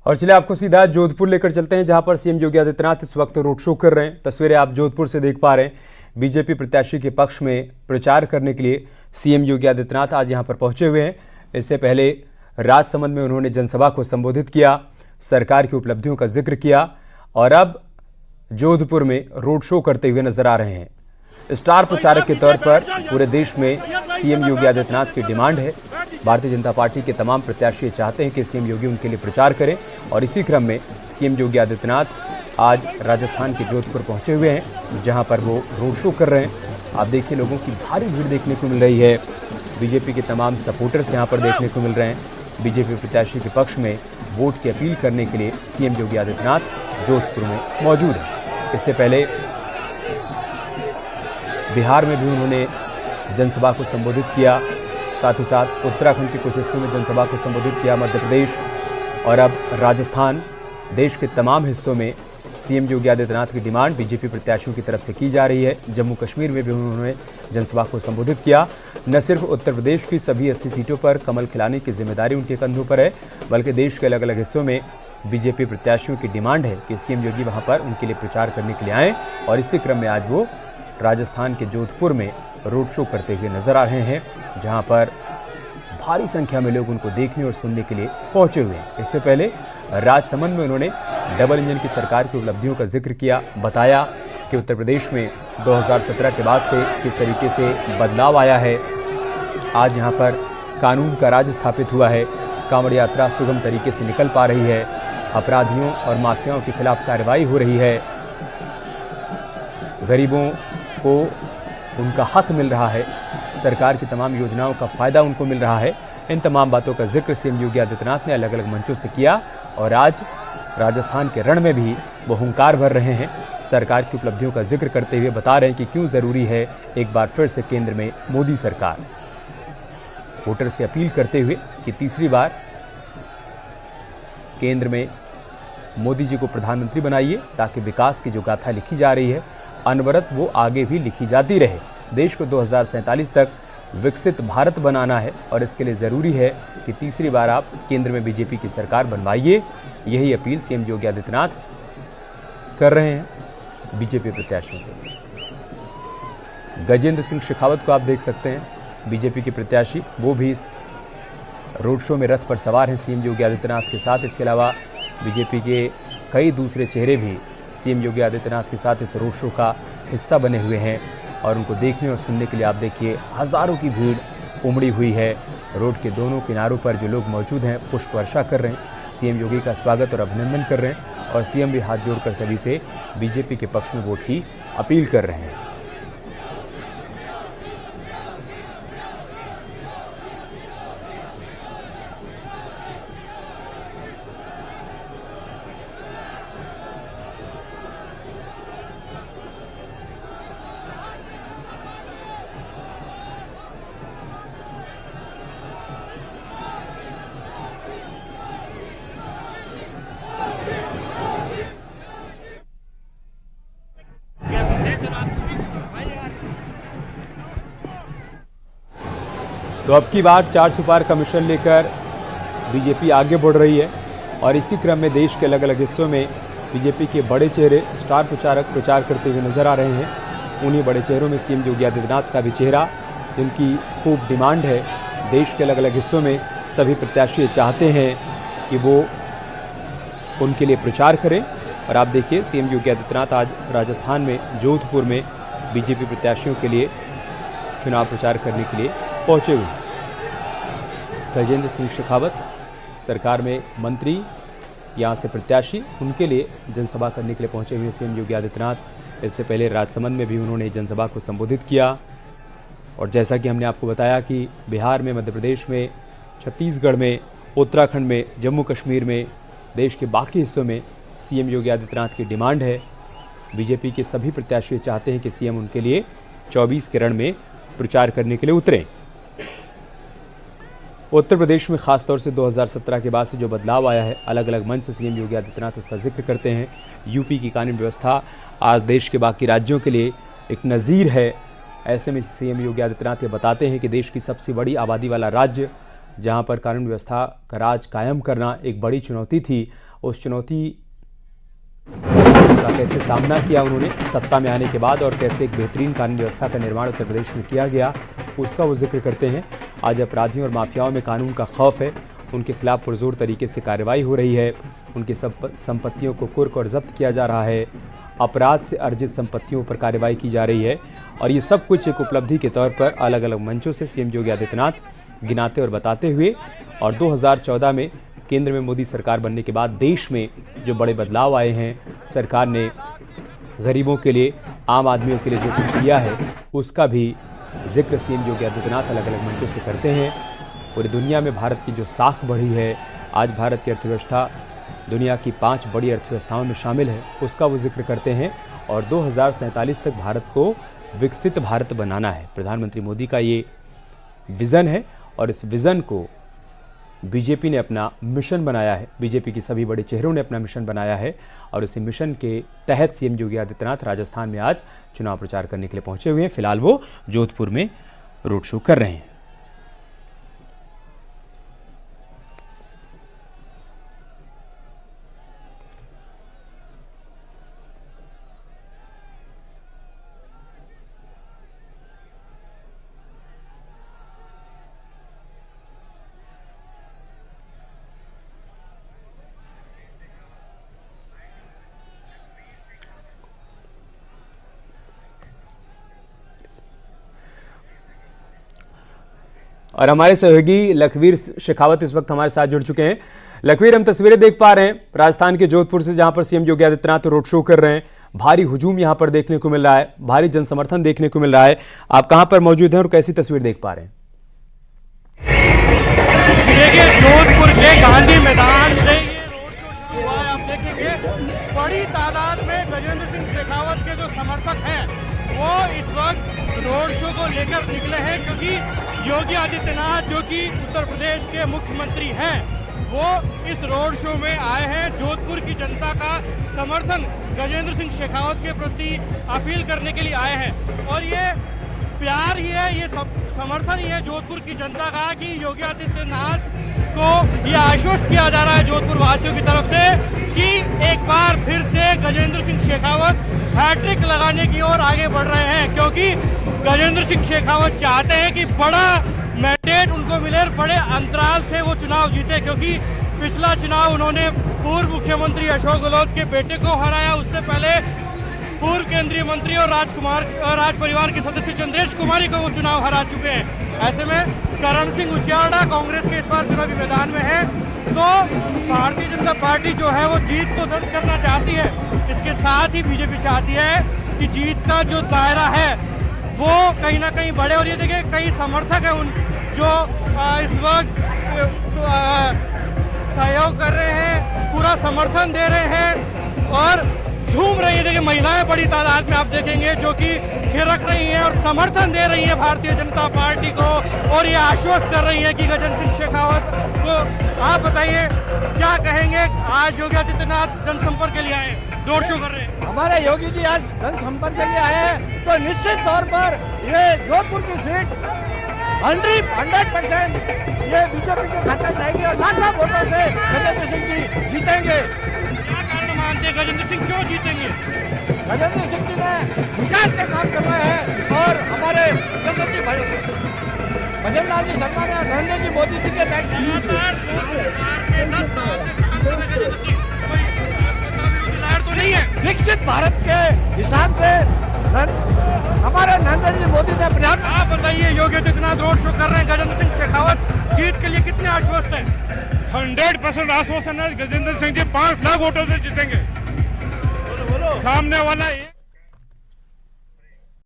और चलिए आपको सीधा जोधपुर लेकर चलते हैं, जहां पर सीएम योगी आदित्यनाथ इस वक्त रोड शो कर रहे हैं। तस्वीरें आप जोधपुर से देख पा रहे हैं। बीजेपी प्रत्याशी के पक्ष में प्रचार करने के लिए सीएम योगी आदित्यनाथ आज यहां पर पहुंचे हुए हैं। इससे पहले राजसमंद में उन्होंने जनसभा को संबोधित किया, सरकार की उपलब्धियों का जिक्र किया और अब जोधपुर में रोड शो करते हुए नजर आ रहे हैं। स्टार प्रचारक के तौर पर पूरे देश में सीएम योगी आदित्यनाथ की डिमांड है। भारतीय जनता पार्टी के तमाम प्रत्याशी चाहते हैं कि सीएम योगी उनके लिए प्रचार करें और इसी क्रम में सीएम योगी आदित्यनाथ आज राजस्थान के जोधपुर पहुंचे हुए हैं, जहां पर वो रोड शो कर रहे हैं। आप देखिए, लोगों की भारी भीड़ देखने को मिल रही है। बीजेपी के तमाम सपोर्टर्स यहां पर देखने को मिल रहे हैं। बीजेपी प्रत्याशी के पक्ष में वोट की अपील करने के लिए सीएम योगी आदित्यनाथ जोधपुर में मौजूद हैं। इससे पहले बिहार में भी उन्होंने जनसभा को संबोधित किया, साथ ही साथ उत्तराखंड के कुछ हिस्सों में जनसभा को संबोधित किया, मध्य प्रदेश और अब राजस्थान। देश के तमाम हिस्सों में सीएम योगी आदित्यनाथ की डिमांड बीजेपी प्रत्याशियों की तरफ से की जा रही है। जम्मू कश्मीर में भी उन्होंने जनसभा को संबोधित किया। न सिर्फ उत्तर प्रदेश की सभी 80 सीटों पर कमल खिलाने की जिम्मेदारी उनके कंधों पर है, बल्कि देश के अलग अलग हिस्सों में बीजेपी प्रत्याशियों की डिमांड है कि सीएम योगी वहां पर उनके लिए प्रचार करने के लिए आएँ और इसी क्रम में आज वो राजस्थान के जोधपुर में रोड शो करते हुए नजर आ रहे हैं, जहां पर भारी संख्या में लोग उनको देखने और सुनने के लिए पहुंचे हुए हैं। इससे पहले राजसमंद में उन्होंने डबल इंजन की सरकार की उपलब्धियों का जिक्र किया, बताया कि उत्तर प्रदेश में 2017 के बाद से किस तरीके से बदलाव आया है। आज यहां पर कानून का राज स्थापित हुआ है, कांवड़ यात्रा सुगम तरीके से निकल पा रही है, अपराधियों और माफियाओं के खिलाफ कार्रवाई हो रही है, गरीबों को उनका हक मिल रहा है, सरकार की तमाम योजनाओं का फ़ायदा उनको मिल रहा है। इन तमाम बातों का जिक्र सीएम योगी आदित्यनाथ ने अलग अलग मंचों से किया और आज राजस्थान के रण में भी वो हुंकार भर रहे हैं। सरकार की उपलब्धियों का जिक्र करते हुए बता रहे हैं कि क्यों ज़रूरी है एक बार फिर से केंद्र में मोदी सरकार। वोटर से अपील करते हुए कि तीसरी बार केंद्र में मोदी जी को प्रधानमंत्री बनाइए, ताकि विकास की जो गाथा लिखी जा रही है अनवरत वो आगे भी लिखी जाती रहे। देश को 2047 तक विकसित भारत बनाना है और इसके लिए ज़रूरी है कि तीसरी बार आप केंद्र में बीजेपी की सरकार बनवाइए। यही अपील सीएम योगी आदित्यनाथ कर रहे हैं बीजेपी प्रत्याशियों को। गजेंद्र सिंह शेखावत को आप देख सकते हैं, बीजेपी के प्रत्याशी, वो भी इस रोड शो में रथ पर सवार हैं सीएम योगी आदित्यनाथ के साथ। इसके अलावा बीजेपी के कई दूसरे चेहरे भी सीएम योगी आदित्यनाथ के साथ इस रोड शो का हिस्सा बने हुए हैं और उनको देखने और सुनने के लिए आप देखिए हज़ारों की भीड़ उमड़ी हुई है। रोड के दोनों किनारों पर जो लोग मौजूद हैं पुष्प वर्षा कर रहे हैं, सीएम योगी का स्वागत और अभिनंदन कर रहे हैं और सीएम भी हाथ जोड़कर सभी से बीजेपी के पक्ष में वोट की अपील कर रहे हैं। तो अब की बार 400 पार का मिशन लेकर बीजेपी आगे बढ़ रही है और इसी क्रम में देश के अलग अलग हिस्सों में बीजेपी के बड़े चेहरे, स्टार प्रचारक प्रचार करते हुए नजर आ रहे हैं। उन्हीं बड़े चेहरों में सीएम योगी आदित्यनाथ का भी चेहरा, जिनकी खूब डिमांड है। देश के अलग अलग हिस्सों में सभी प्रत्याशी चाहते हैं कि वो उनके लिए प्रचार करें और आप देखिए सीएम योगी आदित्यनाथ आज राजस्थान में जोधपुर में बीजेपी प्रत्याशियों के लिए चुनाव प्रचार करने के लिए पहुंचे हुए। गजेंद्र सिंह शेखावत सरकार में मंत्री, यहाँ से प्रत्याशी, उनके लिए जनसभा करने के लिए पहुंचे हुए सीएम योगी आदित्यनाथ। इससे पहले राजसमंद में भी उन्होंने जनसभा को संबोधित किया और जैसा कि हमने आपको बताया कि बिहार में, मध्य प्रदेश में, छत्तीसगढ़ में, उत्तराखंड में, जम्मू कश्मीर में, देश के बाकी हिस्सों में सीएम योगी आदित्यनाथ की डिमांड है। बीजेपी के सभी प्रत्याशी चाहते हैं कि सीएम उनके लिए 24 के रण में प्रचार करने के लिए उतरें। उत्तर प्रदेश में खासतौर से 2017 के बाद से जो बदलाव आया है, अलग अलग मंच से सीएम योगी आदित्यनाथ उसका जिक्र करते हैं। यूपी की कानून व्यवस्था आज देश के बाकी राज्यों के लिए एक नज़ीर है। ऐसे में सीएम योगी आदित्यनाथ ये बताते हैं कि देश की सबसे बड़ी आबादी वाला राज्य, जहां पर कानून व्यवस्था का राज कायम करना एक बड़ी चुनौती थी, उस चुनौती का कैसे सामना किया उन्होंने सत्ता में आने के बाद और कैसे एक बेहतरीन कानून व्यवस्था का निर्माण उत्तर प्रदेश में किया गया, उसका वो जिक्र करते हैं। आज अपराधियों और माफियाओं में कानून का खौफ है, उनके खिलाफ पुरजोर तरीके से कार्रवाई हो रही है, उनकी संपत्तियों को कुर्क और जब्त किया जा रहा है, अपराध से अर्जित संपत्तियों पर कार्रवाई की जा रही है। और ये सब कुछ एक उपलब्धि के तौर पर अलग अलग मंचों से सीएम योगी आदित्यनाथ गिनाते और बताते हुए, और 2014 में केंद्र में मोदी सरकार बनने के बाद देश में जो बड़े बदलाव आए हैं, सरकार ने गरीबों के लिए, आम आदमियों के लिए जो कुछ किया है, उसका भी जिक्र सीएम योगी आदित्यनाथ अलग अलग मंचों से करते हैं। पूरी दुनिया में भारत की जो साख बढ़ी है, आज भारत की अर्थव्यवस्था दुनिया की 5 बड़ी अर्थव्यवस्थाओं में शामिल है, उसका वो जिक्र करते हैं। और 2047 तक भारत को विकसित भारत बनाना है, प्रधानमंत्री मोदी का ये विज़न है और इस विज़न को बीजेपी ने अपना मिशन बनाया है, बीजेपी की सभी बड़े चेहरों ने अपना मिशन बनाया है। और इसी मिशन के तहत सीएम योगी आदित्यनाथ राजस्थान में आज चुनाव प्रचार करने के लिए पहुंचे हुए हैं। फिलहाल वो जोधपुर में रोड शो कर रहे हैं। और हमारे सहयोगी लखवीर शेखावत इस वक्त हमारे साथ जुड़ चुके हैं। लखवीर, हम तस्वीरें देख पा रहे हैं राजस्थान के जोधपुर से, जहां पर CM Yogi Adityanath road show कर रहे हैं। भारी हुजूम यहां पर देखने को मिल रहा है, भारी जनसमर्थन देखने को मिल रहा है। आप कहां पर मौजूद हैं और कैसी तस्वीर देख पा रहे हैं? देखिए, जोधपुर के गांधी मैदान से ये रोड शो शुरू हुआ है। आप देखेंगे बड़ी तादाद में गजेंद्र सिंह शेखावत के जो समर्थक हैं वो इस वक्त रोड शो को लेकर निकले हैं, क्योंकि योगी आदित्यनाथ जो कि उत्तर प्रदेश के मुख्यमंत्री हैं, वो इस रोड शो में आए हैं। जोधपुर की जनता का समर्थन गजेंद्र सिंह शेखावत के प्रति अपील करने के लिए आए हैं। और ये प्यार ही है, ये समर्थन ही है जोधपुर की जनता का कि योगी आदित्यनाथ को ये आश्वस्त किया जा रहा है जोधपुर वासियों की तरफ से कि एक बार फिर से गजेंद्र सिंह शेखावत हैट्रिक लगाने की ओर आगे बढ़ रहे हैं, क्योंकि गजेंद्र सिंह शेखावत चाहते हैं कि बड़ा मैंडेट उनको मिले, बड़े अंतराल से वो चुनाव जीते, क्योंकि पिछला चुनाव उन्होंने पूर्व मुख्यमंत्री अशोक गहलोत के बेटे को हराया, उससे पहले पूर्व केंद्रीय मंत्री और राज परिवार के सदस्य चंद्रेश कुमारी को वो चुनाव हरा चुके हैं। ऐसे में करण सिंह उचियाड़ा कांग्रेस के इस बार चुनावी मैदान में है, तो भारतीय जनता पार्टी जो है वो जीत तो दर्ज करना चाहती है, इसके साथ ही बीजेपी चाहती है कि जीत का जो दायरा है वो कहीं ना कहीं बढ़े। और ये देखिए, कई समर्थक हैं उन जो इस वक्त सहयोग कर रहे हैं, पूरा समर्थन दे रहे हैं और झूम रही है। देखिए, महिलाएं बड़ी तादाद में आप देखेंगे जो कि थिरक रही हैं और समर्थन दे रही हैं भारतीय जनता पार्टी को, और ये आश्वस्त कर रही है कि गजेंद्र सिंह शेखावत को। आप बताइए क्या कहेंगे, आज योगी आदित्यनाथ जनसंपर्क के लिए आए, रोड शो कर रहे हैं। हमारे योगी जी आज जनसंपर्क के लिए आए हैं, तो निश्चित तौर पर ये जोधपुर की सीट 100% ये बीजेपी के खाते में जाएगी और लाखों वोटों से गजेंद्र सिंह जी जीतेंगे। क्या कारण मानते हैं गजेंद्र सिंह क्यों जीतेंगे? गजेंद्र सिंह जी ने विकास के काम कर रहे हैं और हमारे यशस्वी भजन लाल जी शर्मा ने नरेंद्र जी मोदी जी के नहीं है। विकसित भारत के हिसाब से हमारे नरेंद्र जी मोदी ने प्रयास। आप बताइए, योगी आदित्यनाथ रोड शो कर रहे हैं, गजेंद्र सिंह शेखावत जीत के लिए कितने आश्वस्त हैं? 100% आश्वासन है, गजेंद्र सिंह जी 5 लाख वोटों से जीतेंगे। सामने वाला